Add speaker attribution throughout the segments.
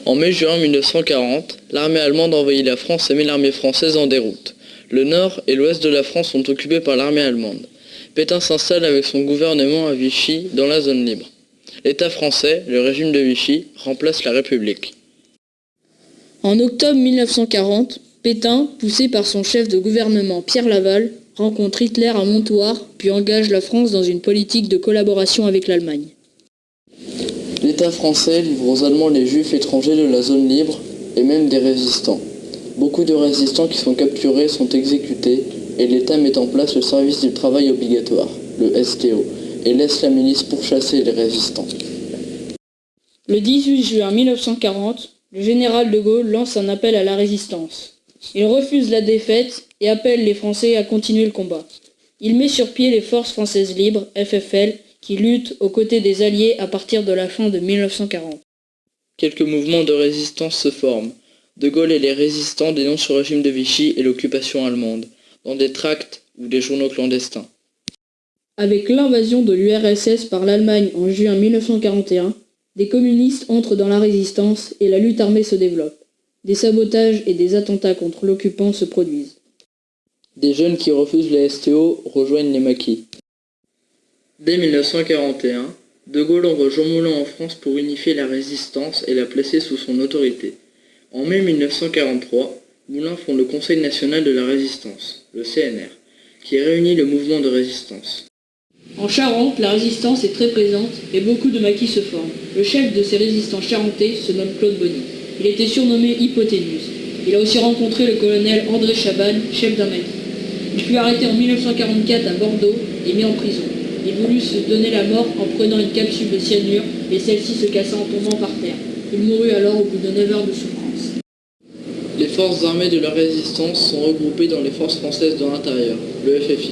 Speaker 1: En mai-juin 1940, l'armée allemande envahit la France et met l'armée française en déroute. Le nord et l'ouest de la France sont occupés par l'armée allemande. Pétain s'installe avec son gouvernement à Vichy, dans la zone libre. L'État français, le régime de Vichy, remplace la République.
Speaker 2: En octobre 1940, Pétain, poussé par son chef de gouvernement Pierre Laval, rencontre Hitler à Montoire, puis engage la France dans une politique de collaboration avec l'Allemagne.
Speaker 1: L'État français livre aux Allemands les Juifs étrangers de la zone libre et même des résistants. Beaucoup de résistants qui sont capturés sont exécutés et l'État met en place le service du travail obligatoire, le STO, et laisse la milice pourchasser les résistants.
Speaker 2: Le 18 juin 1940, le général de Gaulle lance un appel à la résistance. Il refuse la défaite et appelle les Français à continuer le combat. Il met sur pied les Forces françaises libres, FFL, qui luttent aux côtés des Alliés à partir de la fin de 1940.
Speaker 1: Quelques mouvements de résistance se forment. De Gaulle et les résistants dénoncent le régime de Vichy et l'occupation allemande, dans des tracts ou des journaux clandestins.
Speaker 2: Avec l'invasion de l'URSS par l'Allemagne en juin 1941, des communistes entrent dans la résistance et la lutte armée se développe. Des sabotages et des attentats contre l'occupant se produisent.
Speaker 1: Des jeunes qui refusent les STO rejoignent les maquis. Dès 1941, De Gaulle envoie Jean Moulin en France pour unifier la résistance et la placer sous son autorité. En mai 1943, Moulin fonde le Conseil national de la résistance, le CNR, qui réunit le mouvement de résistance.
Speaker 2: En Charente, la résistance est très présente et beaucoup de maquis se forment. Le chef de ces résistants charentais se nomme Claude Bonny. Il était surnommé Hypoténuse. Il a aussi rencontré le colonel André Chabannes, chef d'un maquis. Il fut arrêté en 1944 à Bordeaux et mis en prison. Il voulut se donner la mort en prenant une capsule de cyanure et celle-ci se cassa en tombant par terre. Il mourut alors au bout de 9 heures de souffrance.
Speaker 1: Les forces armées de la résistance sont regroupées dans les forces françaises de l'intérieur, le FFI.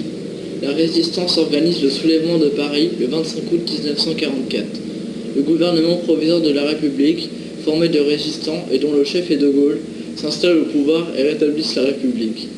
Speaker 1: La résistance organise le soulèvement de Paris le 25 août 1944. Le gouvernement provisoire de la République, formé de résistants et dont le chef est De Gaulle, s'installe au pouvoir et rétablissent la République.